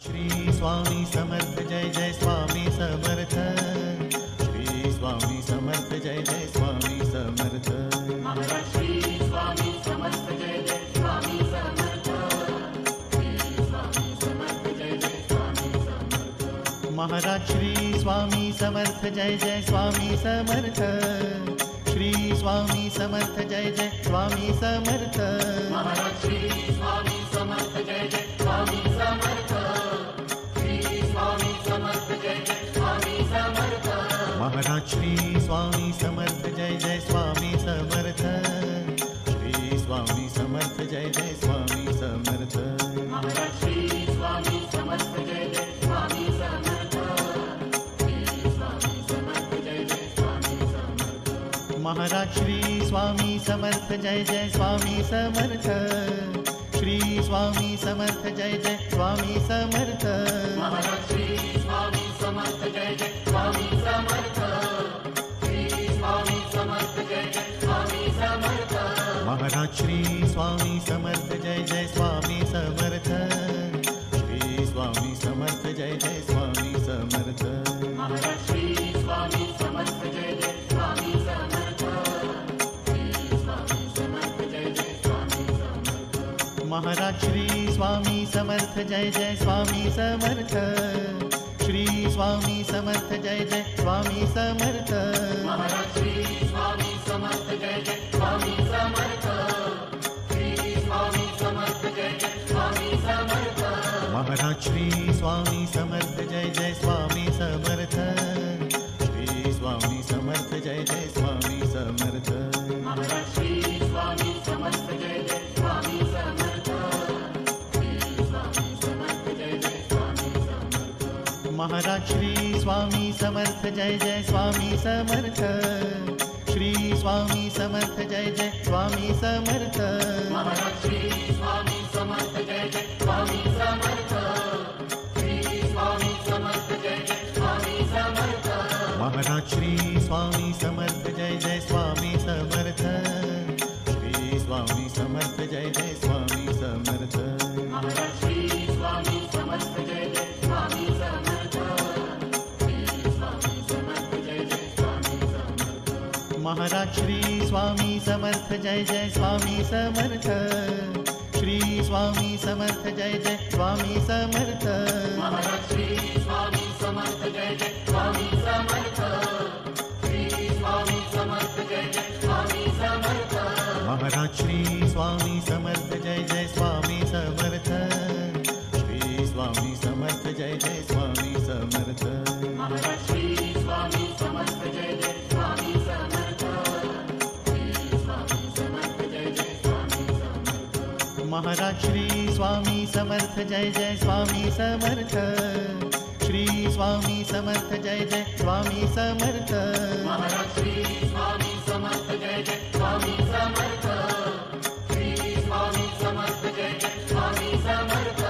Shri Swami Samarth Jai Jai Swami Samarth. Shri Swami Samarth Jai Jai Swami Samarth. Maharaj Shri Swami Samarth Jai Jai Swami Samarth. Shri Swami Samarth Jai Jai Swami Samarth. Maharaj Shri Swami Samarth Jai Jai Swami Samarth. Shri Swami Samarth Jai Jai Swami Samarth. Maharaj Shri Swami Samarth Jai Jai Swami Samarth. Shri Swami Samarth Jai Jai Swami Samarth. Maharaj Shri Swami Samarth Jai Jai Swami Samarth. Shri Swami Samarth Jai Jai Swami Samarth. Maharaj Shri Swami Samarth Jai Jai Swami Samarth. Shri Swami Samarth Jai Jai Swami Samarth. Maharaj Shri Swami Samarth Jai Jai Swami Samarth. Shri Swami Samarth Jai Jai Swami Samarth. Maharaj Shri Swami Samarth Jai Jai Swami Samarth. Shri Swami Samarth Jai Jai Swami Samarth. Maharaj Shri Swami Samarth Jai Jai Swami Samarth. Shri Swami Samarth Jai Jai Swami Samarth. Maharaj Shri Swami Samarth Jai Jai Swami Samarth. Shri Swami Samarth Jai Jai Swami Samarth. Maharaj Shri Swami Samarth Jai Jai Swami Samarth. Shri Swami Samarth Jai Jai Swami Samarth. Maharaj Shri Swami Samarth Jai Jai Swami Samarth. Shri Swami Samarth Jai Jai Swami Samarth. Maharaj Shri Swami Samarth Jai Jai Swami Samarth. Shri Swami Samarth Jai Jai Swami Samarth. Maharaj Shri Swami Samarth Jai Jai Swami Samarth. Shri Swami Samarth Jai Jai Swami Samarth. Maharaj Shri Swami Samarth Jai Jai Swami Samarth. Shri Swami Samarth Jai Jai Swami Samarth. Maharaj Shri Swami Samarth Jai Jai Swami Samarth. Shri Swami Samarth Jai Jai Swami Samarth. Maharaj Shri Swami Samarth Jai Jai Swami Samarth. Shri Swami Samarth Jai Jai Swami Samarth. Maharaj Shri Swami Samarth Jai Jai Swami Samarth. Shri Swami Samarth Jai Jai Swami Samarth. Maharaj Shri Swami Samarth Jai Jai Swami Samarth. Shri Swami Samarth Jai Jai Swami Samarth. Maharaj Shri Swami Samarth Jai Jai Swami Samarth. Shri Swami Samarth Jai Jai Swami Samarth. Maharaj Shri Swami Samarth Jai Jai Swami Samarth. Shri Swami Samarth Jai Jai Swami Samarth. Maharaj Shri Swami Samarth Jai Jai Swami Samarth. Shri Swami Samarth Jai Jai Swami Samarth. Maharaj Shri Swami Samarth Jai Jai Swami Samarth. Shri Swami Samarth Jai Jai Swami Samarth. Maharaj Shri Swami Samarth Jai Jai Swami Samarth. Shri Swami Samarth Jai Jai Swami Samarth.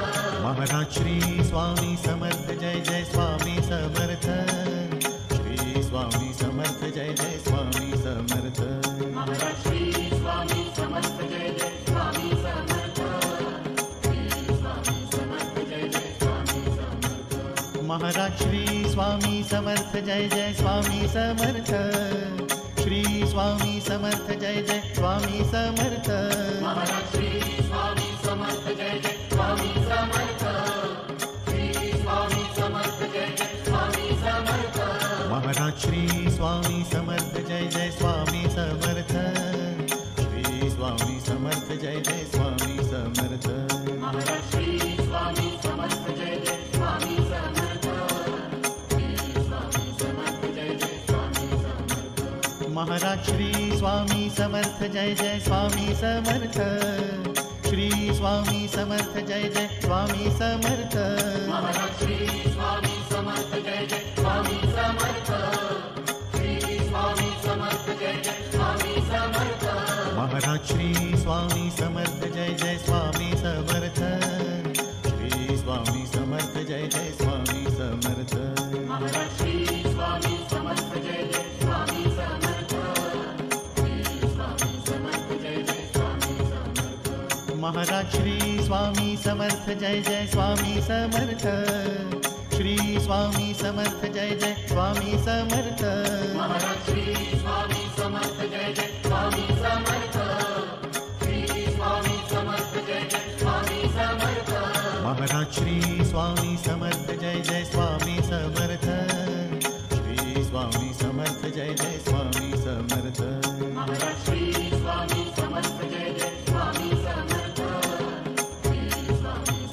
Maharaj Shri Swami Samarth Jai Jai Swami Samarth. Shri Swami Samarth Jai Jai Swami Samarth. Maharaj Shri Swami Samarth Jai Jai Swami Samarth. Shri Swami Samarth Jai Jai Swami Samarth. Maharaj Shri Swami Samarth Jai Jai Swami Samarth. Shri Swami Samarth Jai Jai Swami Samarth. Maharaj Shri Swami Samarth Jai Jai Swami Samarth. Shri Swami Samarth Jai Jai Swami Samarth. Maharaj Shri Swami Samarth Jai Jai Swami Samarth. Shri Swami Samarth Jai Jai Swami Samarth. Maharaj Shri Swami Samarth Jai Jai Swami Samarth. Shri Swami Samarth Jai Jai Swami Samarth. Maharaj Shri Swami Samarth Jai Jai Swami Samarth. Shri Swami Samarth Jai Jai Swami Samarth. Maharaj Shri Swami Samarth Jai Jai Swami Samarth. Shri Swami Samarth Jai Jai Swami Samarth. Maharaj Shri Swami Samarth Jai Jai Swami Samarth. Shri Swami Samarth Jai Jai Swami Samarth. Maharaj Shri Swami Samarth Jai Jai Swami Samarth. Shri Swami Samarth Jai Jai Swami Samarth. Maharaj Shri Swami Samarth Jai Jai Swami Samarth, Shri Swami Samarth Jai Jai Swami Samarth, Maharaj Shri Swami Samarth Jai Jai Swami Samarth, Shri Swami Samarth Jai Jai Swami Samarth, Maharaj Shri Swami Samarth Jai Jai Swami Samarth, Shri Swami Samarth Jai Jai Swami Samarth, Maharaj Shri Swami Samarth Jai Jai Swami Samarth, Shri Swami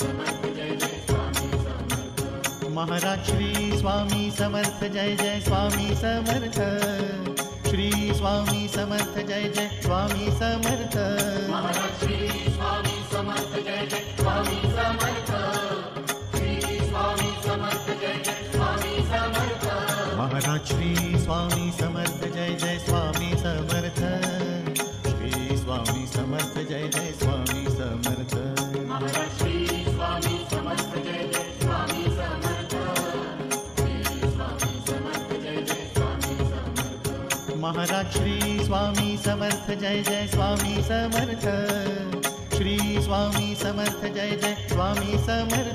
Samarth Jai Jai Swami Samarth, Maharaj Shri Swami Samarth Jai Jai Swami Samarth, Shri Swami Samarth Jai Jai Swami Samarth, Maharaj Shri Swami Samarth Jai Jai Swami Samarth, Shri Swami Samarth Jai Jai Swami Samarth, Maharaj Shri Swami Samarth Jai Jai Swami Samarth, Shri Swami Samarth Jai Jai Swami Samarth, Maharaj Shri Swami Samarth Jai Jai Swami Samarth, Shri Swami Samarth Jai Jai Swami Samarth, Maharaj Shri Swami Samarth Jai Jai Swami Samarth, Shri Swami Samarth Jai Jai Swami Samarth,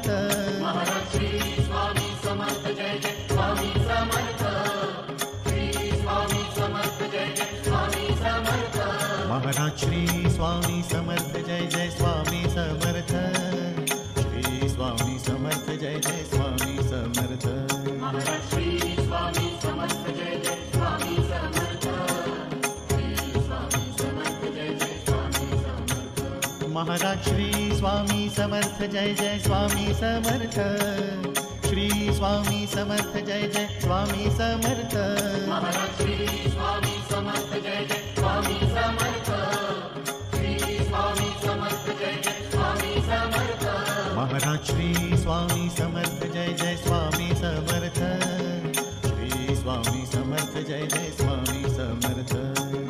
Maharaj Shri Swami Samarth Jai Jai Swami Samarth, Shri Swami Samarth Jai Jai Swami Samarth, Maharaj Shri Swami Samarth Jai Jai Swami Samarth, Shri Swami Samarth Jai Jai Swami Samarth, Maharaj Shri Swami Samarth Jai Jai Swami Samarth, Shri Swami Samarth Jai Jai Swami Samarth, Maharaj Shri Swami Samarth Jai Jai Swami Samarth, Shri Swami Samarth Jai Jai Swami Samarth, Maharaj Shri Swami Samarth Jai Jai Swami Samarth, Shri Swami Samarth Jai Jai Swami Samarth,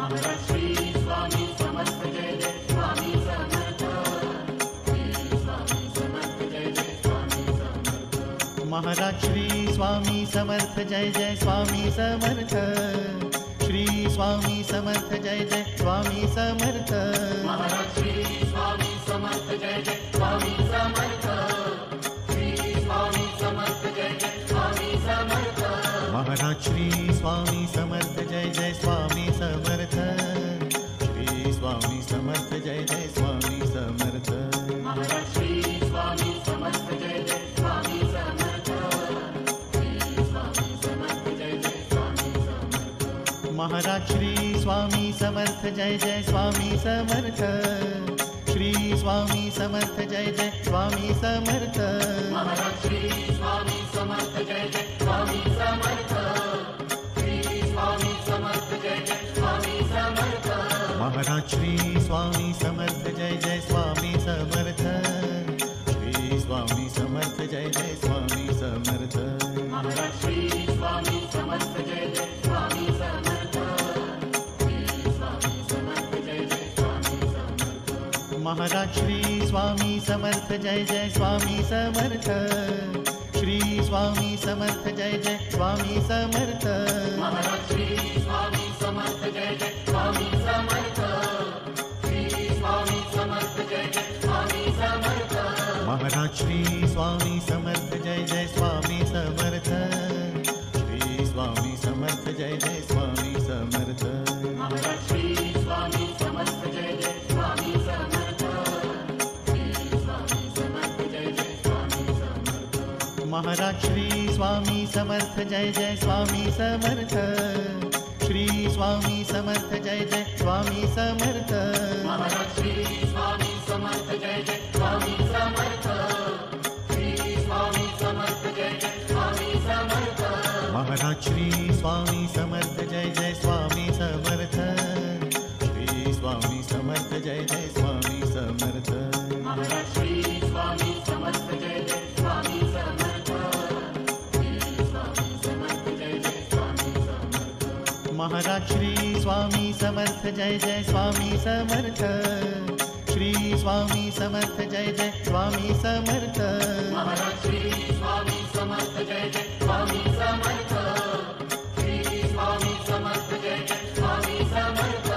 Maharaj Shri Swami Samarth Jai Jai Swami Samarth, Shri Swami Samarth Jai Jai Swami Samarth, Maharaj Shri Swami Samarth Jai Jai Swami Samarth, Shri Swami Samarth Jai Jai Swami Samarth, Maharaj Shri Swami Samarth Jai Jai Swami Samarth, Shri Swami Samarth Jai Jai Swami Samarth, Maharaj Shri Swami Samarth Jai Jai Swami Samarth, Shri Swami Samarth Jai Jai Swami Samarth, Maharaj Shri Swami Samarth Jai Jai Swami Samarth, Shri Swami Samarth Jai Jai Swami Samarth, Maharaj Shri Swami Samarth Jai Jai Swami Samarth, Shri Swami Samarth Jai Jai Swami Samarth, Maharaj Shri Swami Samarth Jai Jai Swami Samarth, Shri Swami Samarth Jai Jai Swami Samarth, Maharaj Shri Swami Samarth Jai Jai Swami Samarth, Shri Swami Samarth Jai Jai Swami Samarth, Maharaj Shri Swami Samarth Jai Jai Swami Samarth, Shri Swami Samarth Jai Jai Swami Samarth, Maharaj Shri Swami Samarth Jai Jai Swami Samarth, Shri Swami Samarth Jai Jai Swami Samarth, Maharaj Shri Swami Samarth Jai Jai Swami Samarth, Shri Swami Samarth Jai Jai Swami Samarth, Maharaj Shri Swami Samarth Jai Jai Swami Samarth, Shri Swami Samarth Jai Jai Swami Samarth, Maharaj Shri Swami Samarth Jai Jai Swami Samarth, Shri Swami Samarth Jai Jai Swami Samarth, Maharaj Shri Swami Samarth Jai Jai Swami Samarth, Shri Swami Samarth Jai Jai Swami Samarth, Maharaj Shri Swami Samarth Jai Jai Swami Samarth, Shri Swami Samarth Jai Jai Swami Samarth, Maharaj Shri Swami Samarth Jai Jai Swami Samarth, Shri Swami Samarth Jai Jai Swami Samarth, Maharaj Shri Swami Samarth Jai Jai Swami Samarth, Shri Swami Samarth Jai Jai Swami Samarth, Maharaj Shri Swami Samarth Jai Jai Swami Samarth, Shri Swami Samarth Jai Jai Swami Samarth, Maharaj Shri Swami Samarth Jai Jai Swami Samarth, Shri Swami Samarth Jai Jai Swami Samarth, Maharaj Shri Swami Samarth Jai Jai Swami Samarth, Shri Swami Samarth Jai Jai Swami Samarth,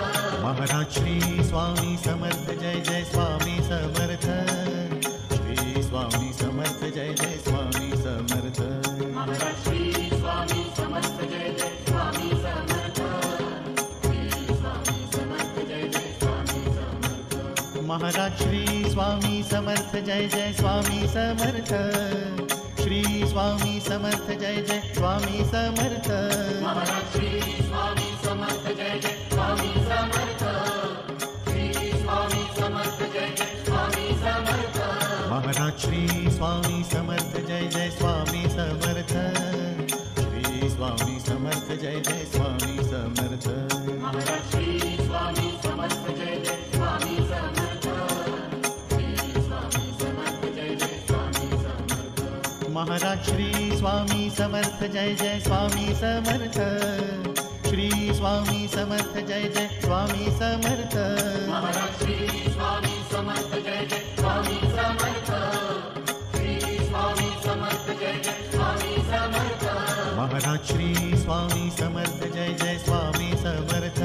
Maharaj Shri Swami Samarth Jai Jai Swami Samarth, Maharaj Shri Swami Samarth Jai Jai Swami Samarth, Shri Swami Samarth Jai Jai Swami Samarth, Maharaj Shri Swami Samarth Jai Jai Swami Samarth, Shri Swami Samarth Jai Jai Swami Samarth, Maharaj Shri Swami Samarth Jai Jai Swami Samarth, Shri Swami Samarth Jai Jai Swami Samarth, Maharaj Shri Swami Samarth Jai Jai Swami Samarth, Shri Swami Samarth Jai Jai Swami Samarth, Maharaj Shri Swami Samarth Jai Jai Swami Samarth, Shri Swami Samarth Jai Jai Swami Samarth, Maharaj Shri Swami Samarth Jai Jai Swami Samarth,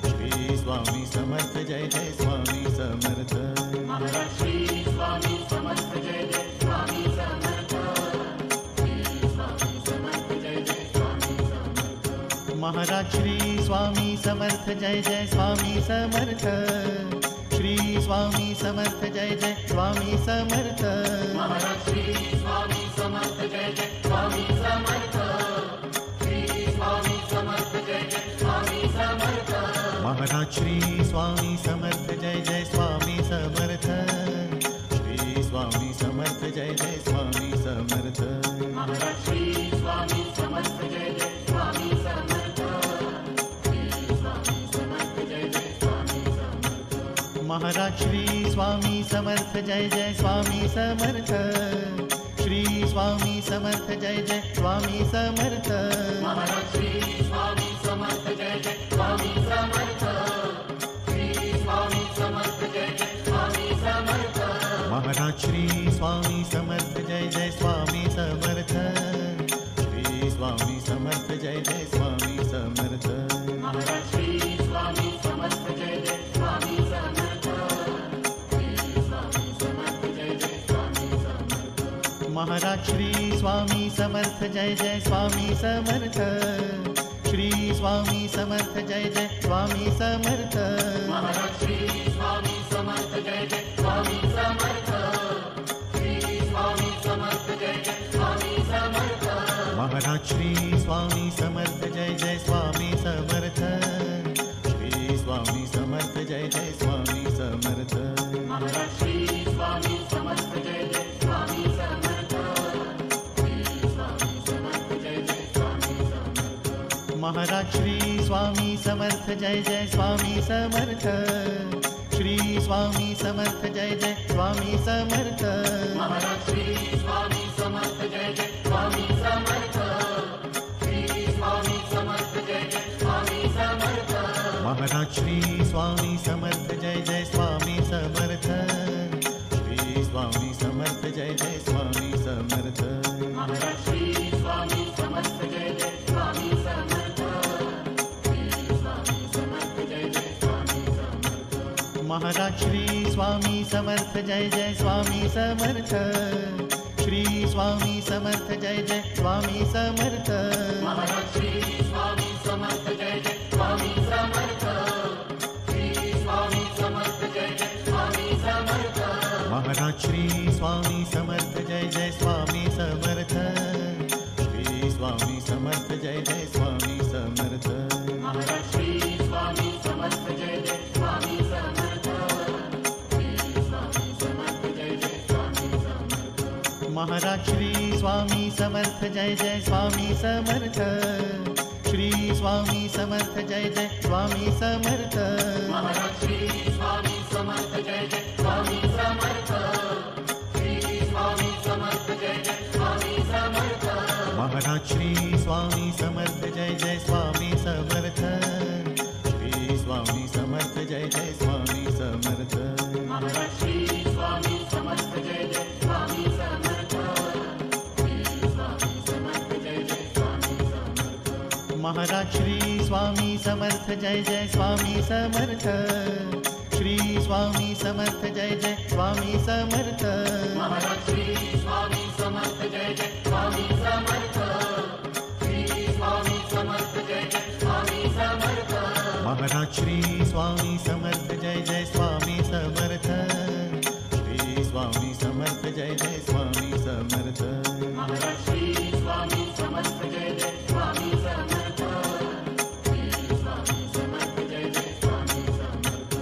Shri Swami Samarth Jai Jai Swami Samarth, Maharaj Shri Swami Samarth Jai Jai Swami Samarth, Shri Swami Samarth Jai Jai Swami Samarth, Maharaj Shri Swami Samarth Jai Jai Swami Samarth, Shri Swami Samarth Jai Jai Swami Samarth, Maharaj Shri Swami Samarth Jai Jai Swami Samarth, Shri Swami Samarth Jai Jai Swami Samarth, Maharaj Shri Swami Samarth Jai Jai Swami Samarth, Shri Swami Samarth Jai Jai Swami Samarth, Maharaj Shri Swami Samarth Jai Jai Swami Samarth, Shri Swami Samarth Jai Jai Swami Samarth, Maharaj Shri Swami Samarth Jai Jai Swami Samarth, Shri Swami Samarth Jai Jai Swami Samarth, Maharaj Shri Swami Samarth Jai Jai Swami Samarth, Shri Swami Samarth Jai Jai Swami Samarth, Maharaj Shri Swami Samarth Jai Jai Swami Samarth, Shri Swami Samarth Jai Jai Swami Samarth, Maharaj Shri Swami Samarth Jai Jai Swami Samarth, Shri Swami Samarth Jai Jai Swami Samarth, Maharaj Shri Swami Samarth Jai Jai Swami Samarth, Shri Swami Samarth Jai Jai Swami Samarth, Maharaj Shri Swami Samarth Jai Jai Swami Samarth, Shri Swami Samarth Jai Jai Swami Samarth, Maharaj Shri Swami Samarth Jai Jai Swami Samarth, Shri Swami Samarth Jai Jai Swami Samarth, Maharaj Shri Swami Samarth Jai Jai Swami Samarth, Shri Swami Samarth Jai Jai Swami Samarth, Maharaj Shri Swami Samarth Jai Jai Swami Samarth, Shri Swami Samarth Jai Jai Swami Samarth, Maharaj Shri Swami Samarth Jai Jai Swami Samarth, Shri Swami Samarth Jai Jai Swami Samarth, Maharaj Shri Swami Samarth Jai Jai Swami Samarth, Shri Swami Samarth Jai Jai Swami Samarth, Maharaj Shri Swami Samarth Jai Jai Swami Samarth, Shri Swami Samarth Jai Jai Swami Samarth, Maharaj Shri Swami Samarth Jai Jai Swami Samarth, Shri Swami Samarth Jai Jai Swami Samarth, Maharaj Shri Swami Samarth Jai Jai Swami Samarth, Shri Swami Samarth Jai Jai Swami Samarth, Maharaj Shri Swami Samarth Jai Jai Swami Samarth, Shri Swami Samarth Jai Jai Swami Samarth, Maharaj Shri Swami Samarth Jai Jai Swami Samarth, Shri Swami Samarth Jai Jai Swami Samarth, Maharaj Shri Swami Samarth Jai Jai Swami Samarth, Shri Swami Samarth Jai Jai Swami Samarth, Maharaj Shri Swami Samarth Jai Jai Swami Samarth, Shri Swami Samarth Jai Jai Swami Samarth, Maharaj Shri Swami Samarth Jai Jai Swami Samarth, Shri Swami Samarth Jai Jai Swami Samarth, Maharaj Shri Swami Samarth Jai Jai Swami Samarth, Shri Swami Samarth Jai Jai Swami Samarth, Maharaj Shri Swami Samarth Jai Jai Swami Samarth, Shri Swami Samarth Jai Jai Swami Samarth, Maharaj Shri Swami Samarth Jai Jai Swami Samarth, Shri Swami Samarth Jai Jai Swami Samarth, Maharaj Shri Swami Samarth Jai Jai Swami Samarth, Shri Swami Samarth Jai Jai Swami Samarth, Maharaj Shri Swami Samarth Jai Jai Swami Samarth, Jai Jai Swami Samarth Maharaj Shri Swami Samarth Jai Jai Swami Samarth Shri Swami Samarth Jai Jai Swami Samarth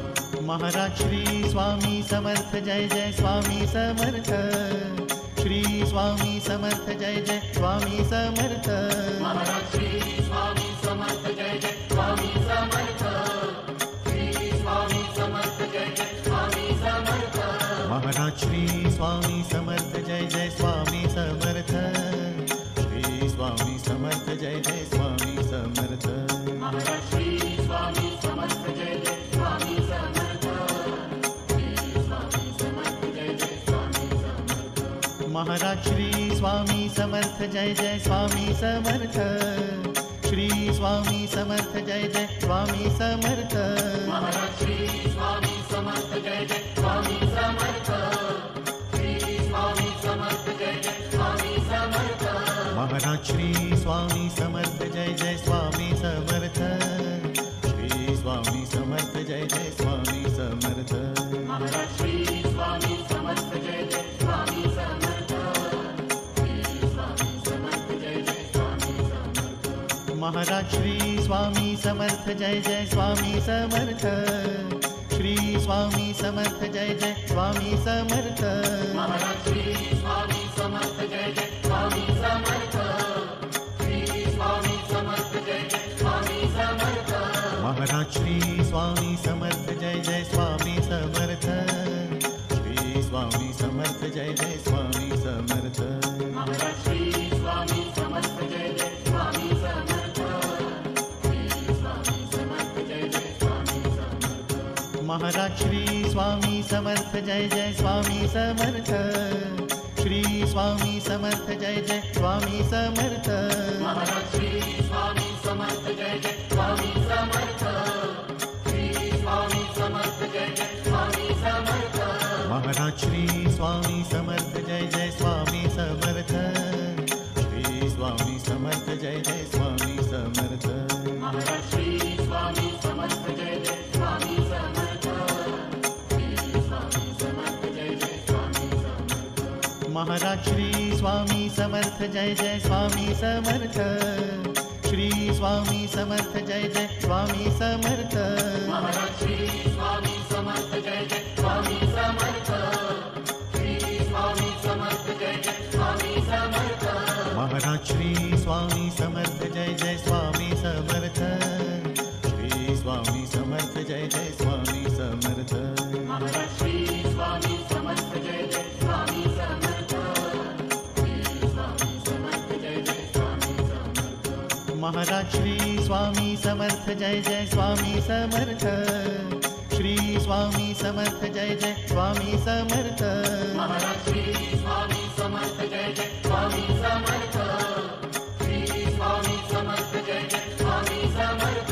Maharaj Shri Swami Samarth Jai Jai Swami Samarth Shri Swami Samarth Jai Jai Swami Samarth Maharaj Shri Swami Samarth Jai Jai Swami Samarth Shri Swami Samarth Jai Jai Swami Samarth Maharaj Shri Swami Samarth Jai Jai Swami Samarth Shri Swami Samarth Jai Jai Swami Samarth Maharaj Shri Swami Samarth Jai Jai Swami Samarth Shri Swami Samarth Jai Jai Swami Samarth Maharaj Shri Swami Samarth Jai Jai Swami Samarth Shri Swami Samarth Jai Jai Swami Samarth Maharaj Shri Swami Samarth Jai Jai Swami Samarth Shri Swami Samarth Jai Jai Swami Samarth Maharaj Shri Swami Samarth Jai Jai Swami Samarth Shri Swami Samarth Jai Jai Swami Samarth Maharaj Shri Swami Samarth Jai Jai Swami Samarth Shri Swami Samarth Jai Jai Swami Samarth Maharaj Shri Swami Samarth Jai Jai Swami Samarth Shri Swami Samarth Jai Jai Swami Samarth Maharaj Shri Swami Samarth Jai Jai Swami Samarth Shri Swami Samarth Jai Jai Swami Samarth Maharaj Shri Swami Samarth Jai Jai Swami Samarth Shri Swami Samarth Jai Jai Swami Samarth Maharaj Shri Swami Samarth Jai Jai Swami Samarth Shri Swami Samarth Jai Jai Swami Samarth Maharaj Shri Swami Samarth Jai Jai Swami Samarth Shri Swami Samarth Jai Jai Swami Samarth Maharaj Shri Swami Samarth Jai Jai Swami Samarth Shri Swami Samarth Jai Jai Swami Samarth Maharaj Shri Swami Samarth Jai Jai Swami Samarth Shri Swami Samarth Jai Jai Swami Samarth Maharaj Shri Swami Samarth Jai Jai Swami Samarth Shri Swami Samarth Jai Jai Swami Samarth Maharaj Shri Swami Samarth Jai Jai Swami Samarth Shri Swami Samarth Jai Jai Swami Samarth Maharaj Shri Swami Samarth Jai Jai Swami Samarth Shri Swami Samarth Jai Jai Swami Samarth Maharaj Shri Swami Samarth Jai Jai Swami Samarth Shri Swami Samarth Jai Jai Swami Samarth Maharaj Shri Swami Samarth Jai Jai Swami Samarth Shri Swami Samarth Jai Jai Swami Samarth Maharaj Shri Swami Samarth Jai Jai Swami Samarth Shri Swami Samarth Jai Jai Swami Samarth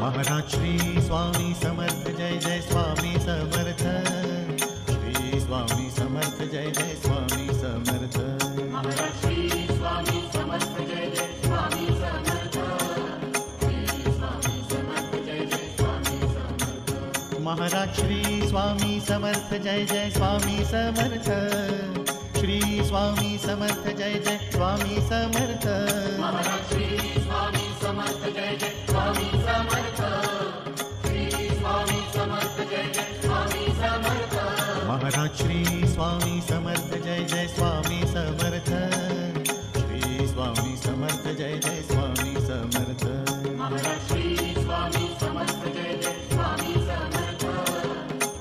Maharaj Shri Swami Samarth Jai Jai Swami Samarth Shri Swami Samarth Jai Jai Swami Samarth Maharaj Shri Swami Samarth Jai Jai Swami Samarth Shri Swami Samarth Jai Jai Swami Samarth Maharaj Shri Swami Samarth Jai Jai Swami Samarth Shri Swami Samarth Jai Jai Swami Samarth Maharaj Shri Swami Samarth Jai Jai Swami Samarth Shri Swami Samarth Jai Jai Swami Samarth Maharaj Shri Swami Samarth Jai Jai Swami Samarth Shri Swami Samarth Jai Jai Swami Samarth Maharaj Shri Swami Samarth Jai Jai Swami Samarth Shri Swami Samarth Jai Jai Swami Samarth Maharaj Shri Swami Samarth Jai Jai Swami Samarth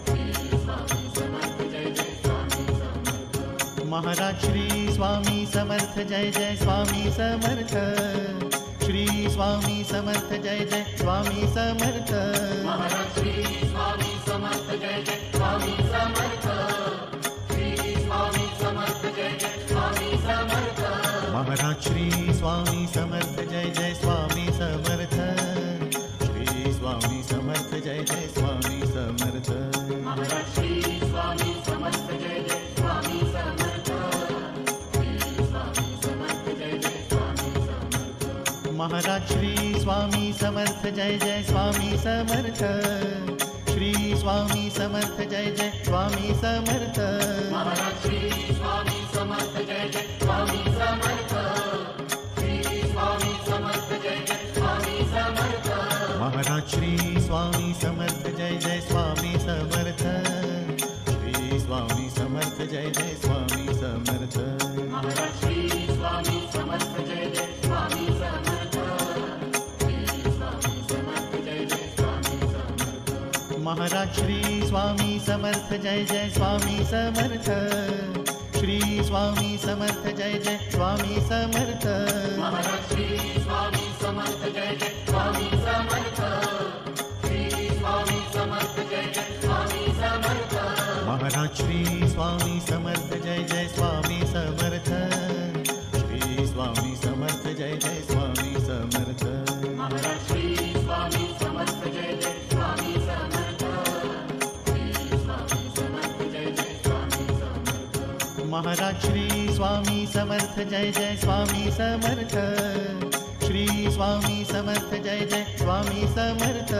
Shri Swami Samarth Jai Jai Swami Samarth Maharaj Shri Swami Samarth Jai Jai Swami Samarth Shri Swami Samarth Jai Jai Swami Samarth Maharaj Shri Swami Samarth Jai Jai Swami Samarth Shri Swami Samarth Jai Jai Swami Samarth Maharaj Shri Swami Samarth Jai Jai Swami Samarth Shri Swami Samarth Jai Jai Swami Samarth Maharaj Shri Swami Samarth Jai Jai Swami Samarth Shri Swami Samarth Jai Jai Swami Samarth Maharaj Shri Swami Samarth Jai Jai Swami Samarth Shri Swami Samarth Jai Jai Swami Samarth Maharaj Shri Swami Samarth Jai Jai Swami Samarth Shri Swami Samarth Jai Jai Swami Samarth Maharaj Shri Swami Samarth Jai Jai Swami Samarth Shri Swami Samarth Jai Jai Swami Samarth Maharaj Shri Swami Samarth Jai Jai Swami Samarth Shri Swami Samarth Jai Jai Swami Samarth Maharaj Shri Swami Samarth Jai Jai Swami Samarth Shri Swami Samarth Jai Jai Swami Samarth Maharaj Shri Swami Samarth Jai Jai Swami Samarth Shri Swami Samarth Jai Jai Swami Samarth Maharaj Shri Swami Samarth Jai Jai Swami Samarth Shri Swami Samarth Jai Jai Swami Samarth Maharaj Shri Swami Samarth Jai Jai Swami Samarth Shri Swami Samarth Jai Jai Swami Samarth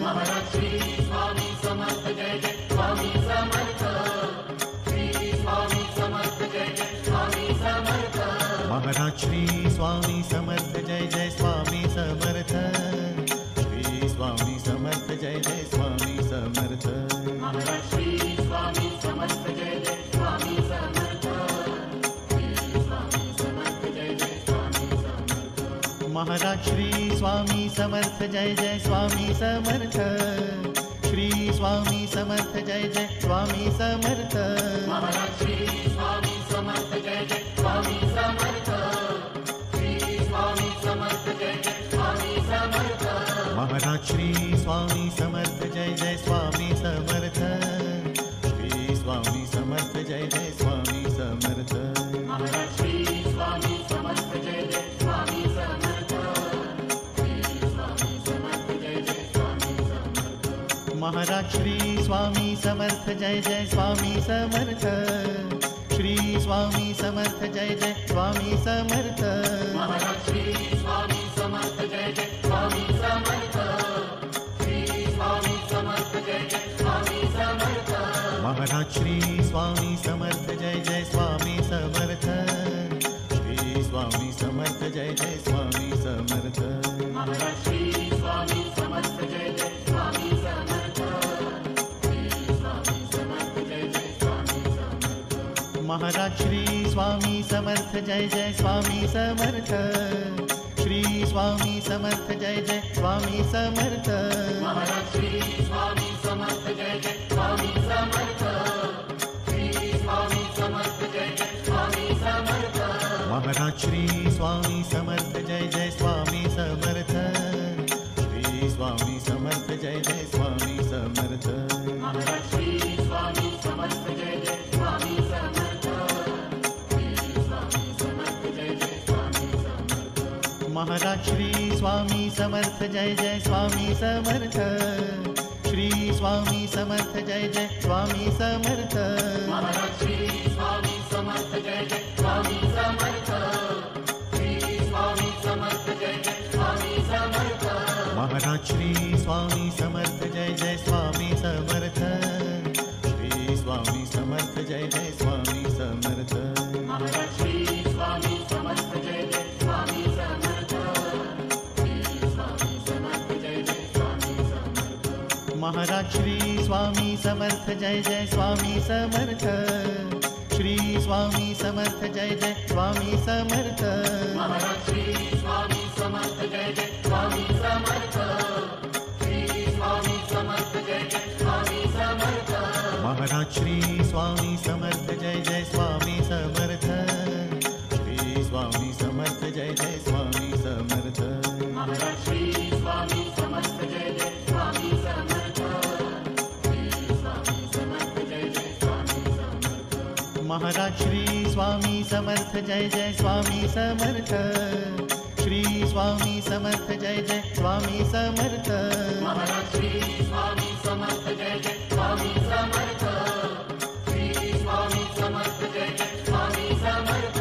Maharaj Shri Swami Samarth Jai Jai Swami Samarth Shri Swami Samarth Jai Jai Swami Samarth Maharaj Shri Swami Samarth Jai Jai Swami Samarth Shri Swami Samarth Jai Jai Swami Samarth Maharaj Shri Swami Samarth Jai Jai Swami Samarth Shri Swami Samarth Jai Jai Swami Samarth Maharaj Shri Swami Samarth Jai Jai Swami Samarth Shri Swami Samarth Jai Jai Swami Samarth Maharaj Shri Swami Samarth Jai Jai Swami Samarth Shri Swami Samarth Jai Jai Swami Samarth Maharaj Shri Swami Samarth Jai Jai Swami Samarth Shri Swami Samarth Jai Jai Swami Samarth Maharaj Shri Swami Samarth Jai Jai Swami Samarth Shri Swami Samarth Jai Jai Swami Samarth Maharaj Shri Swami Samarth Jai Jai Swami Samarth Shri Swami Samarth Jai Jai Swami Samarth Maharaj Shri Swami Samarth Jai Jai Swami Samarth Shri Swami Samarth Jai Jai Swami Samarth Maharaj Shri Swami Samarth Jai Jai Swami Samarth Shri Swami Samarth Jai Jai Swami Samarth Maharaj Shri Swami Samarth Jai Jai Swami Samarth Shri Swami Samarth Jai Jai Swami Samarth Maharaj Shri Swami Samarth Jai Jai Swami Samarth Shri Swami Samarth Jai Jai Swami Samarth Maharaj Shri Swami Samarth Jai Jai Swami Samarth Shri Swami Samarth Jai Jai Swami Samarth Maharaj Shri Swami Samarth Jai Jai Swami Samarth Shri Swami Samarth Jai Jai Swami Samarth Maharaj Shri Swami Samarth Jai Jai Swami Samarth Shri Swami Samarth Jai Jai Swami Samarth Maharaj Shri Swami Samarth Jai Jai Swami Samarth Shri Swami Samarth Jai Jai Swami Samarth Maharaj Shri Swami Samarth Jai Jai Swami Samarth Shri Swami Samarth Jai Jai Swami Samarth Maharaj Shri Swami Samarth Jai Jai Swami Samarth Shri Swami Samarth Jai Jai Swami Samarth Maharaj Shri Swami Samarth Jai Jai Swami Samarth Shri Swami Samarth Jai Jai Swami Samarth Maharaj Shri Swami Samarth Jai Jai Swami Samarth Shri Swami Samarth Jai Jai Swami Samarth Maharaj Shri Swami Samarth Jai Jai Swami Samarth Shri Swami Samarth Jai Jai Swami Samarth Maharaj Shri Swami Samarth Jai Jai Swami Samarth Shri Swami Samarth Jai Jai Swami Samarth Maharaj Shri Swami Samarth Jai Jai Swami Samarth Shri Swami Samarth Jai Jai Swami Samarth Maharaj Shri Swami Samarth Jai Jai Swami Samarth Shri Swami Samarth Jai Jai Swami Samarth Maharaj Shri Swami Samarth Jai Jai Swami Samarth Shri Swami Samarth Jai Jai Swami Samarth Maharaj Shri Swami Samarth Jai Jai Swami Samarth Shri Swami Samarth Jai Jai Swami Samarth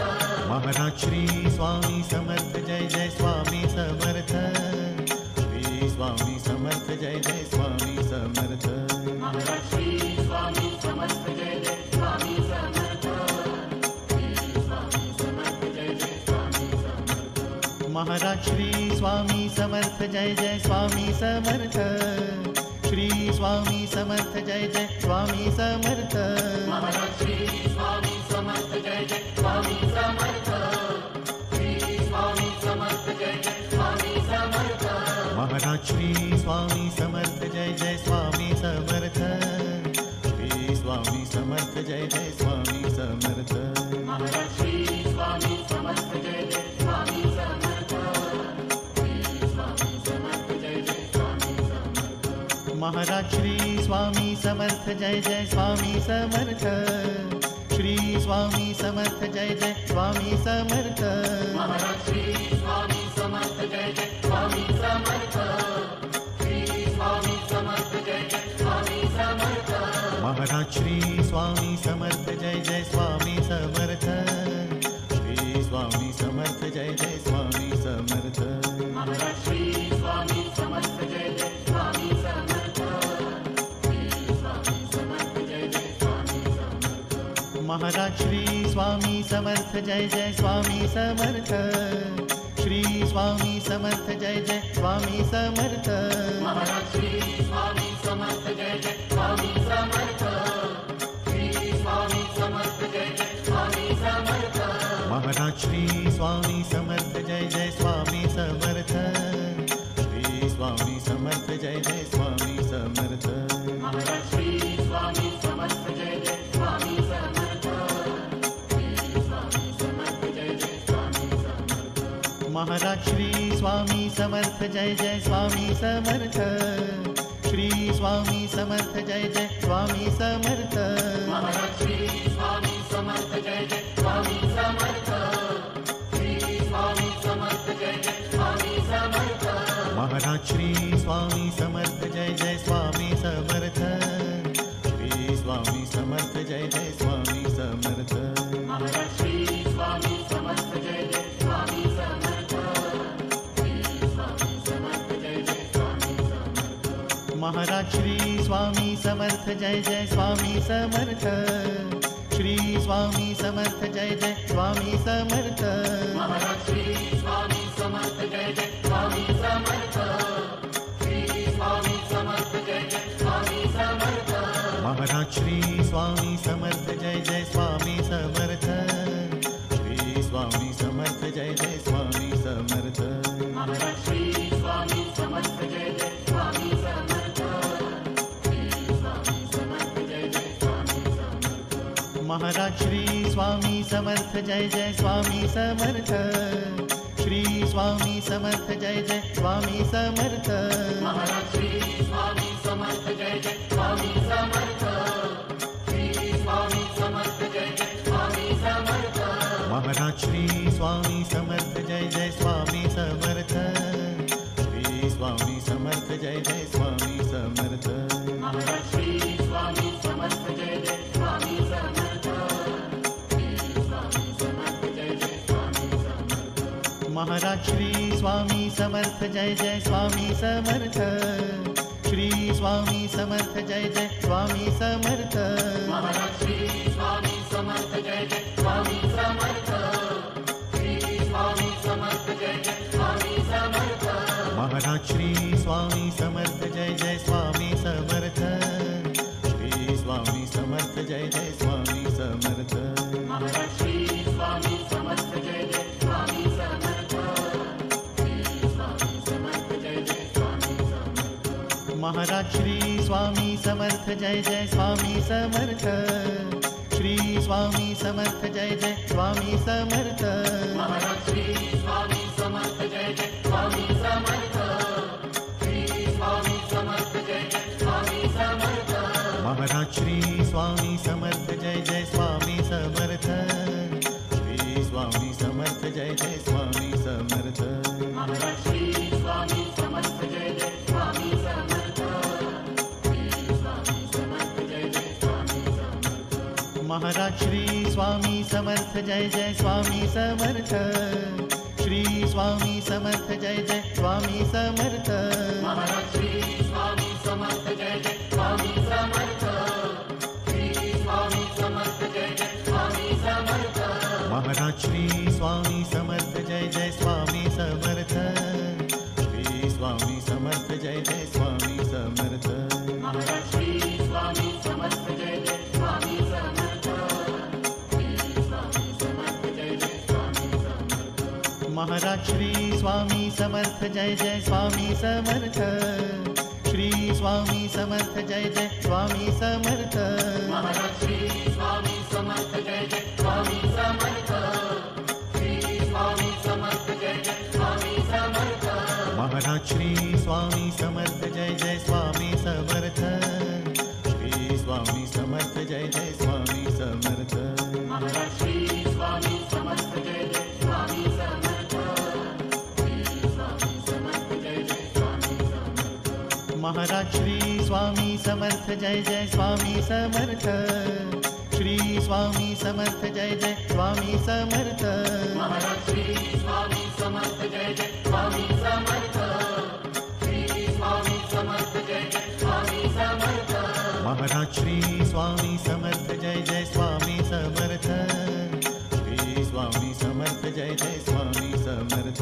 Maharaj Shri Swami Samarth Jai Jai Swami Samarth Shri Swami Samarth Jai Jai Swami Samarth Maharaj Shri Swami Samarth Jai Jai Swami Samarth. Shri Swami Samarth Jai Jai Swami Samarth. Maharaj Shri Swami Samarth Jai Jai Swami Samarth. Shri Swami Samarth Jai Jai Swami Samarth. Maharaj Shri Swami Samarth Jai Jai Swami Samarth. Shri Swami Samarth Jai Jai Swami Samarth. Maharaj Shri Swami Samarth Jai Jai Swami Samarth. Shri Swami Samarth Jai Jai Swami Samarth. Maharaj Shri Swami Samarth Jai Jai Swami Samarth. Shri Swami Samarth Jai Jai Swami Samarth. Maharaj Shri Swami Samarth Jai Jai Swami Samarth. Shri Swami Samarth Jai Jai Swami Samarth. Maharaj Shri Swami Samarth Jai Jai Swami Samarth. Shri Swami Samarth Jai Jai Swami Samarth. Maharaj Shri Swami Samarth Jai Jai Swami Samarth. Shri Swami Samarth Jai Jai Swami Samarth. Maharaj Shri Swami Samarth Jai Jai Swami Samarth. Shri Swami Samarth Jai Jai Swami Samarth. Maharaj Shri Swami Samarth Jai Jai Swami Samarth. Shri Swami Samarth Jai Jai Swami Samarth. Maharaj Shri Swami Samarth Jai Jai Swami Samarth. Shri Swami Samarth Jai Jai Swami Samarth. Maharaj Shri Swami Samarth Jai Jai Swami Samarth. Shri Swami Samarth Jai Jai Swami Samarth. Maharaj Shri Swami Samarth Jai Jai Swami Samarth. Shri Swami Samarth Jai Jai Swami Samarth. Maharaj Shri Swami Samarth Jai Jai Swami Samarth. Shri Swami Samarth Jai Jai Swami Samarth. Maharaj Shri Swami Samarth Jai Jai Swami Samarth. Shri Swami Samarth Jai Jai Swami Samarth. Maharaj Shri Swami Samarth Jai Jai Swami Samarth. Shri Swami Samarth Jai Jai Swami Samarth. Maharaj Shri Swami Samarth Jai Jai Swami Samarth. Shri Swami Samarth Jai Jai Swami Samarth. Maharaj Shri Swami Samarth Jai Jai Swami Samarth. Shri Swami Samarth Jai Jai Swami Samarth. Maharaj Shri Swami Samarth Jai Jai Swami Samarth. Shri Swami Samarth Jai Jai Swami Samarth. Maharaj Shri Swami Samarth Jai Jai Swami Samarth. Shri Swami Samarth Jai Jai Swami Samarth. Maharaj Shri Swami Samarth Jai Jai Swami Samarth. Shri Swami Samarth Jai Jai Swami Samarth. Maharaj Shri Swami Samarth Jai Jai Swami Samarth. Shri Swami Samarth Jai Jai Swami Samarth. Maharaj Shri Swami Samarth Jai Jai Swami Samarth. Shri Swami Samarth Jai Jai Swami Samarth. Maharaj Shri Swami Samarth Jai Jai Swami Samarth. Shri Swami Samarth Jai Jai Swami Samarth. Maharaj Shri Swami Samarth Jai Jai Swami Samarth. Shri Swami Samarth Jai Jai Swami Samarth. Maharaj Shri Swami Samarth Jai Jai Swami Samarth. Shri Swami Samarth Jai Jai Swami Samarth. Maharaj Shri Swami Samarth Jai Jai Swami Samarth. Shri Swami Samarth Jai Jai Swami Samarth. Maharaj Shri Swami Samarth Jai Jai Swami Samarth. Shri Swami Samarth Jai Jai Swami Samarth. Maharaj Shri Swami Samarth Jai Jai Swami Samarth. Shri Swami Samarth Jai Jai Swami Samarth. Maharaj Shri Swami Samarth Jai Jai Swami Samarth. Shri Swami Samarth Jai Jai Swami Samarth. Maharaj Shri Swami Samarth Jai Jai Swami Samarth. Shri Swami Samarth Jai Jai Swami Samarth. Maharaj Shri Swami Samarth Jai Jai Swami Samarth. Shri Swami Samarth Jai Jai Swami Samarth. Maharaj Shri Swami Samarth Jai Jai Swami Samarth. Shri Swami Samarth Jai Jai Swami Samarth. Maharaj Shri Swami Samarth Jai Jai Swami Samarth. Shri Swami Samarth Jai Jai Swami Samarth. Maharaj Shri Swami Samarth Jai Jai Swami Samarth. Maharaj Shri Swami Samarth Jai Jai Swami Samarth, Shri Swami Samarth Jai Jai Swami Samarth, Maharaj Shri Swami Samarth Jai Jai Swami Samarth, Shri Swami Samarth Jai Jai Swami Samarth, Maharaj Shri Swami Samarth Jai Jai Swami Samarth, Shri Swami Samarth Jai Jai Swami Samarth, Maharaj Shri Swami Samarth Jai Jai Swami Samarth, Shri Swami Samarth Jai Jai Swami Samarth, Maharaj Shri Swami Samarth Jai Jai Swami Samarth, Shri Swami Samarth Jai Jai Swami Samarth, Maharaj Shri Swami Samarth Jai Jai Swami Samarth, Shri Swami Samarth Jai Jai Swami Samarth,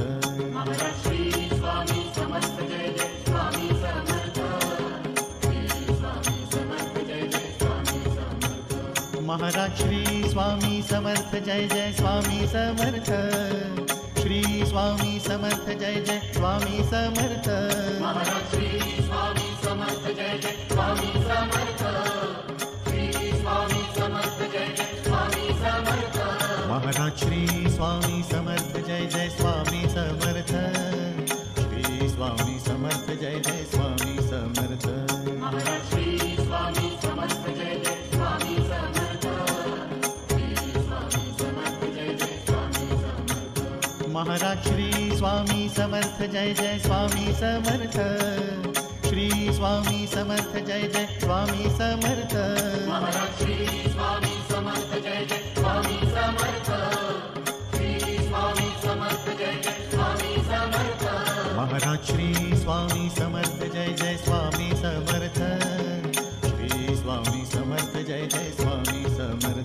Maharaj Shri Swami Samarth Jai Jai Swami Samarth, Shri Swami Samarth Jai Jai Swami Samarth, Maharaj Shri Swami Samarth Jai Jai Swami Samarth, Shri Swami Samarth Jai Jai Swami Samarth, Maharaj Shri Swami Samarth Jai Jai Swami Samarth, Shri Swami Samarth Jai Jai Swami Samarth, Maharaj Shri Swami Samarth Jai Jai Swami Samarth, Shri Swami Samarth Jai Jai Swami Samarth, Maharaj Shri Swami Samarth Jai Jai Swami Samarth, Shri Swami Samarth Jai Jai Swami Samarth, Maharaj Shri Swami Samarth Jai Jai Swami Samarth, Shri Swami Samarth Jai Jai Swami Samarth, Maharaj Shri Swami Samarth Jai Jai Swami Samarth, Shri Swami Samarth Jai Jai Swami Samarth, Maharaj Shri Swami Samarth Jai Jai Swami Samarth, Shri Swami Samarth Jai Jai Swami Samarth,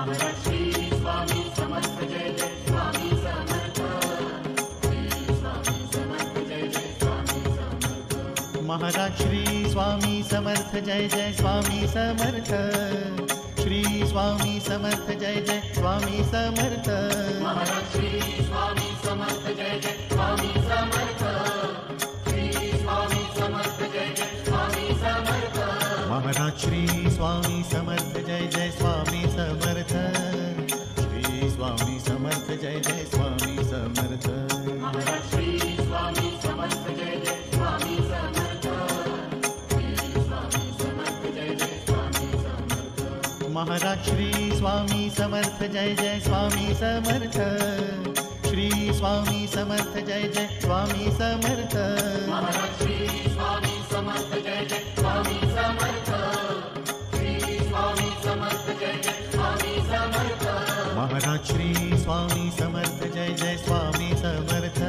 Maharaj Shri Swami Samarth Jai Jai Swami Samarth, Shri Swami Samarth Jai Jai Swami Samarth, Maharaj Shri Swami Samarth Jai Jai Swami Samarth, Shri Swami Samarth Jai Jai Swami Samarth, Maharaj Shri Swami Samarth Jai Jai Swami Samarth, Shri Swami Samarth Jai Jai Swami Samarth, Maharaj Shri Swami Samarth Jai Jai Swami Samarth, Shri Swami Samarth Jai Jai Swami Samarth, Maharaj Shri Swami Samarth Jai Jai Swami Samarth, Shri Swami Samarth Jai Jai Swami Samarth, Maharaj Shri Swami Samarth Jai Jai Swami Samarth, Shri Swami Samarth Jai Jai Swami Samarth, Maharaj Shri Swami Samarth Jai Jai Swami Samarth, Shri Swami Samarth Jai Jai Swami Samarth, Maharaj Shri Swami Samarth Jai Jai Swami Samarth, Shri Swami Samarth Jai Jai Swami Samarth, Maharaj Shri Swami Samarth Jai Jai Swami Samarth,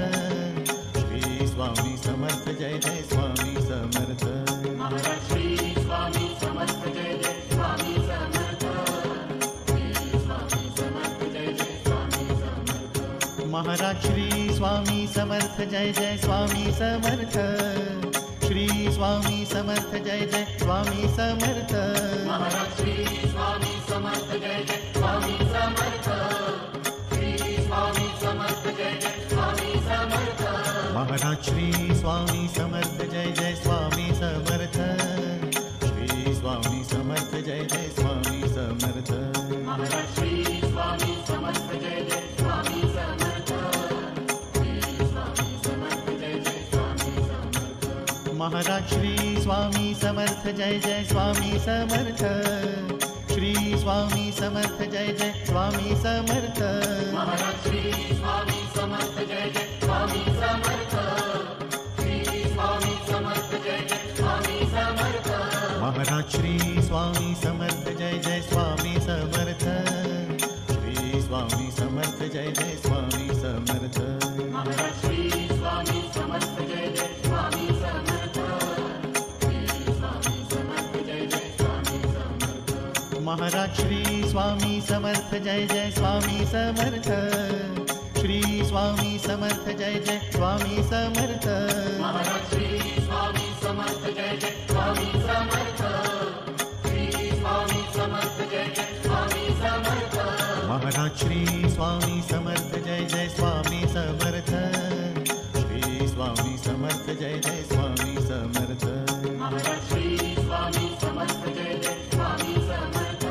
Shri Swami Samarth Jai Jai Swami Samarth, Maharaj Shri Swami Samarth Jai Jai Swami Samarth, Shri Swami Samarth Jai Jai Swami Samarth, Maharaj Shri Swami Samarth Jai Jai Swami Samarth, Shri Swami Samarth Jai Jai Swami Samarth, Maharaj Shri Swami Samarth Jai Jai Swami Samarth, Shri Swami Samarth Jai Jai Swami Samarth, Maharaj Shri Swami Samarth Jai Jai Swami Samarth, Shri Swami Samarth Jai Jai Swami Samarth, Maharaj Shri Swami Samarth Jai Jai Swami Samarth, Shri Swami Samarth Jai Jai Swami Samarth, Maharaj Shri Swami Samarth Jai Jai Swami Samarth, Shri Swami Samarth Jai Jai Swami Samarth, Maharaj Shri Swami Samarth Jai Jai Swami Samarth, Shri Swami Samarth Jai Jai Swami Samarth, Maharaj Shri Swami Samarth Jai Jai Swami Samarth, Shri Swami Samarth Jai Jai Swami Samarth, Maharaj Shri Swami Samarth Jai Jai Swami Samarth, Shri Swami Samarth Jai Jai Swami Samarth, Maharaj Shri Swami Samarth Jai Jai Swami Samarth, Shri Swami Samarth Jai Jai Swami Samarth, Maharaj Shri Swami Samarth Jai Jai Swami Samarth, Shri Swami Samarth Jai Jai Swami Samarth, Maharaj Shri Swami Samarth Jai Jai Swami Samarth Shri Swami Samarth Jai Jai Swami Samarth Maharaj Shri Swami Samarth Jai Jai Swami Samarth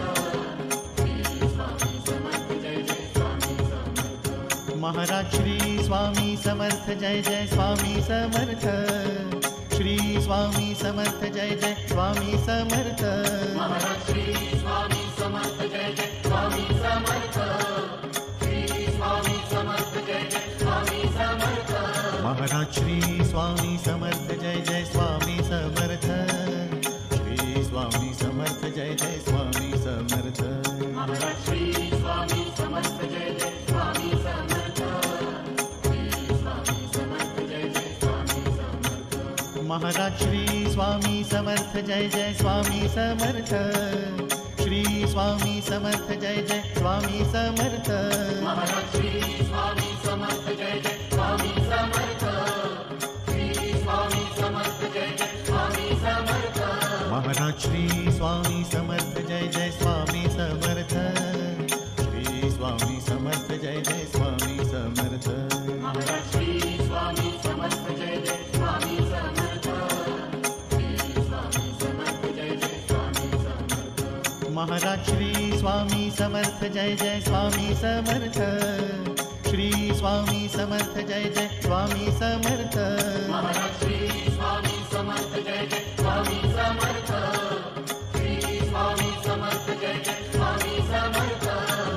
Shri Swami Samarth Jai Jai Swami Samarth Maharaj Shri Swami Samarth Jai Jai Swami Samarth Shri Swami Samarth Jai Jai Swami Samarth Maharaj Shri Swami Samarth Jai Jai Swami Samarth Shri Swami Samarth Jai Jai Swami Samarth Maharaj Shri Swami Samarth Jai Jai Swami Samarth Shri Swami Samarth Jai Jai Swami Samarth Maharaj Shri Swami Samarth Jai Jai Swami Samarth Shri Swami Samarth Jai Jai Swami Samarth Maharaj Shri Swami Samarth Jai Jai Swami Samarth Shri Swami Samarth Jai Jai Swami Samarth Maharaj Shri Swami Samarth Jai Jai Swami Samarth Shri Swami Samarth Jai Jai Swami Samarth Maharaj Shri Swami Samarth Jai Jai Swami Samarth Shri Swami Samarth Jai Jai Swami Samarth Maharaj Shri Swami Samarth Jai Jai Swami Samarth Shri Swami Samarth Jai Jai Swami Samarth Maharaj Shri Swami Samarth Jai Jai Swami Samarth Shri Swami Samarth Jai Jai Swami Samarth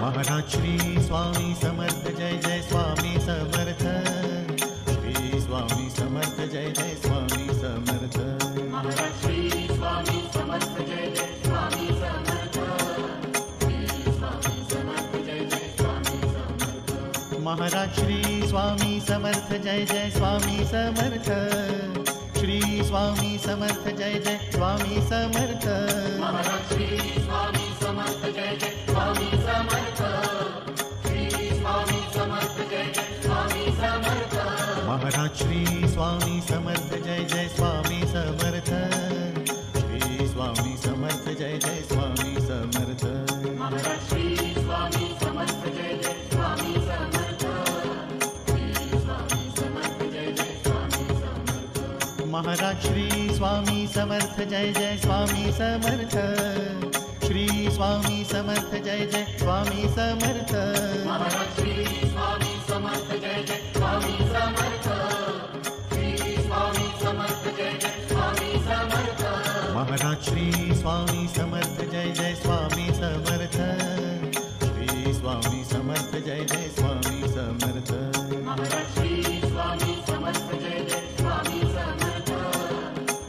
Maharaj Shri Swami Samarth Jai Jai Swami Samarth Shri Swami Samarth Jai Jai Swami Samarth Maharaj Shri Swami Samarth Jai Jai Swami Samarth Shri Swami Samarth Jai Jai Swami Samarth Maharaj Shri Swami Samarth Jai Jai Swami Samarth Shri Swami Samarth Jai Jai Swami Samarth Maharaj Shri Swami Samarth Jai Jai Swami Samarth Shri Swami Samarth Jai Jai Swami Samarth Maharaj Shri Swami Samarth Jai Jai Swami Samarth Shri Swami Samarth Jai Jai Swami Samarth Maharaj Shri Swami Samarth Jai Jai Swami Samarth Shri Swami Samarth Jai Jai Swami Samarth Maharaj Shri Swami Samarth Jai Jai Swami Samarth Shri Swami Samarth Jai Jai Swami Samarth Maharaj Shri Swami Samarth Jai Jai Swami Samarth Shri Swami Samarth Jai Jai Swami Samarth Maharaj Shri Swami Samarth Jai Jai Swami Samarth Shri Swami Samarth Jai Jai Swami Samarth Maharaj Shri Swami Samarth Jai Jai Swami Samarth Shri Swami Samarth Jai Jai Swami Samarth Maharaj Shri Swami Samarth Jai Jai Swami Samarth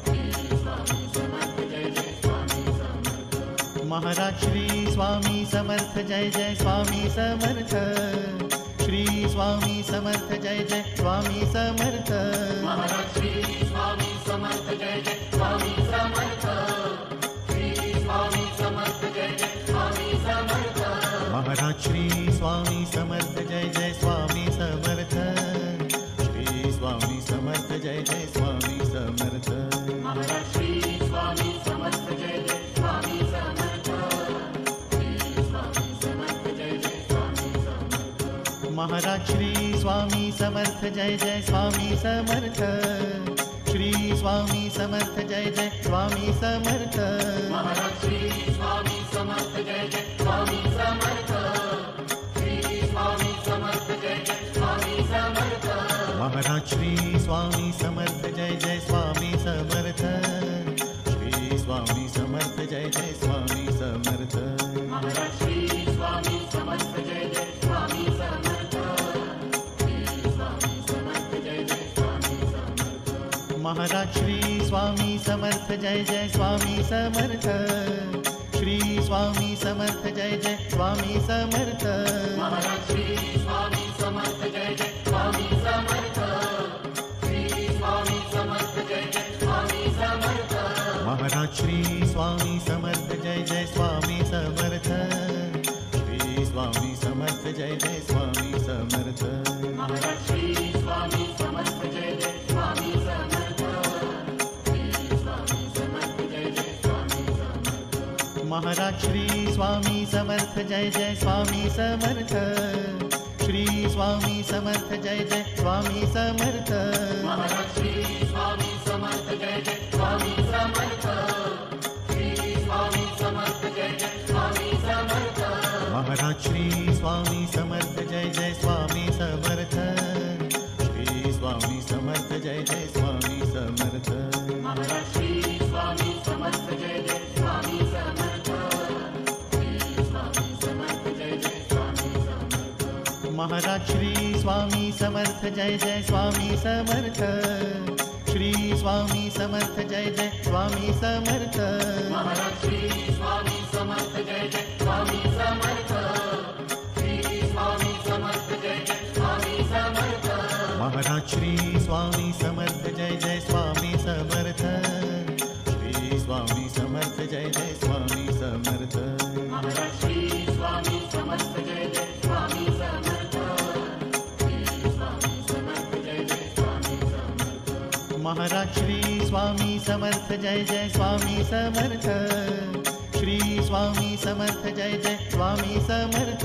Shri Swami Samarth Jai Jai Swami Samarth Maharaj Shri Swami Samarth Jai Jai Swami Samarth Shri Swami Samarth Jai Jai Swami Samarth Maharaj Shri Swami Samarth Jai Jai Swami Samarth Shri Swami Samarth Jai Jai Swami Samarth Maharaj Shri Swami Samarth Jai Jai Swami Samarth Shri Swami Samarth Jai Jai Swami Samarth Maharaj Shri Swami Samarth Jai Jai Swami Samarth Shri Swami Samarth Jai Jai Swami Samarth Maharaj Shri Swami Samarth Jai Jai Swami Samarth Shri Swami Samarth Jai Jai Swami Samarth Maharaj Shri Swami Samarth Jai Jai Swami Samarth Shri Swami Samarth Jai Jai Swami Samarth Maharaj Shri Swami Samarth Jai Jai Swami Samarth Shri Swami Samarth Jai Jai Swami Samarth Maharaj Shri Swami Samarth Jai Jai Swami Samarth Shri Swami Samarth Jai Jai Swami Samarth Maharaj Shri Swami Samarth Jai Jai Swami Samarth Shri Swami Samarth Jai Jai Swami Samarth Maharaj Shri Swami Samarth Jai Jai Swami Samarth Shri Swami Samarth Jai Jai Swami Samarth Maharaj Shri Swami Samarth Jai Jai Swami Samarth Shri Swami Samarth Jai Jai Swami Samarth Maharaj Shri Swami Samarth Jai Jai Swami Samarth Shri Swami Samarth Jai Jai Swami Samarth Maharaj Shri Swami Samarth Jai Jai Swami Samarth. Shri Swami Samarth Jai Jai Swami Samarth. Maharaj Shri Swami Samarth Jai Jai Swami Samarth. Shri Swami Samarth Jai Jai Swami Samarth. Maharaj Shri Swami Samarth Jai Jai Swami Samarth. Shri Swami Samarth Jai Jai Swami Samarth. Maharaj Shri Swami Samarth Jai Jai Swami Samarth. Shri Swami Samarth Jai Jai Swami Samarth. Maharaj Shri Swami Samarth Jai Jai Swami Samarth. Shri Swami Samarth Jai Jai Swami Samarth. Maharaj Shri Swami Samarth Jai Jai Swami Samarth. Shri Swami Samarth Jai Jai Swami Samarth. Maharaj Shri Swami Samarth Jai Jai Swami Samarth. Shri Swami Samarth Jai Jai Swami Samarth. Maharaj Shri Swami Samarth Jai Jai Swami Samarth. Shri Swami Samarth Jai Jai Swami Samarth. Maharaj Shri Swami Samarth Jai Jai Swami Samarth. Shri Swami Samarth Jai Jai Swami Samarth.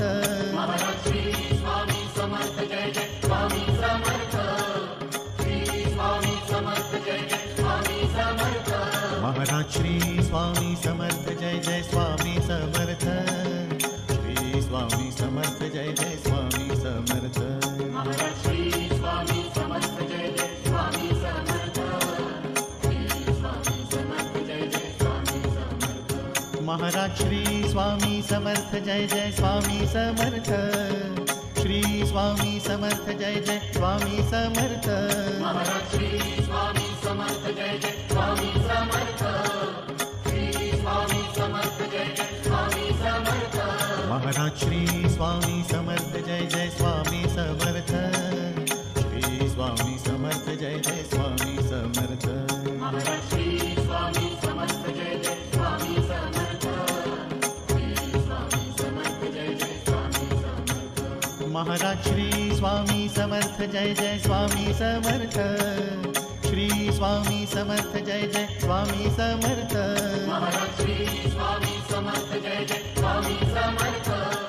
Maharaj Shri Swami Samarth Jai Jai Swami Samarth. Shri Swami Samarth Jai Jai Swami Samarth. Maharaj Shri Swami Samarth Jai Jai Swami Samarth. Shri Swami Samarth Jai Jai Swami Samarth. Maharaj Shri Swami Samarth Jai Jai Swami Samarth. Shri Swami Samarth Jai Jai Swami Samarth. Maharaj Shri Swami Samarth Jai Jai Swami Samarth. Shri Swami Samarth Jai Jai Swami Samarth. Maharaj Shri Swami Samarth Jai Jai Swami Samarth. Shri Swami Samarth Jai Jai Swami Samarth. Maharaj Shri Swami Samarth Jai Jai Swami Samarth. Shri Swami Samarth Jai Jai Swami Samarth. Maharaj Shri Swami Samarth Jai Jai Swami Samarth. Shri Swami Samarth Jai Jai Swami Samarth. Maharaj Shri Swami Samarth Jai Jai Swami Samarth. Shri Swami Samarth Jai Jai Swami Samarth. Maharaj Shri Swami Samarth Jai Jai Swami Samarth.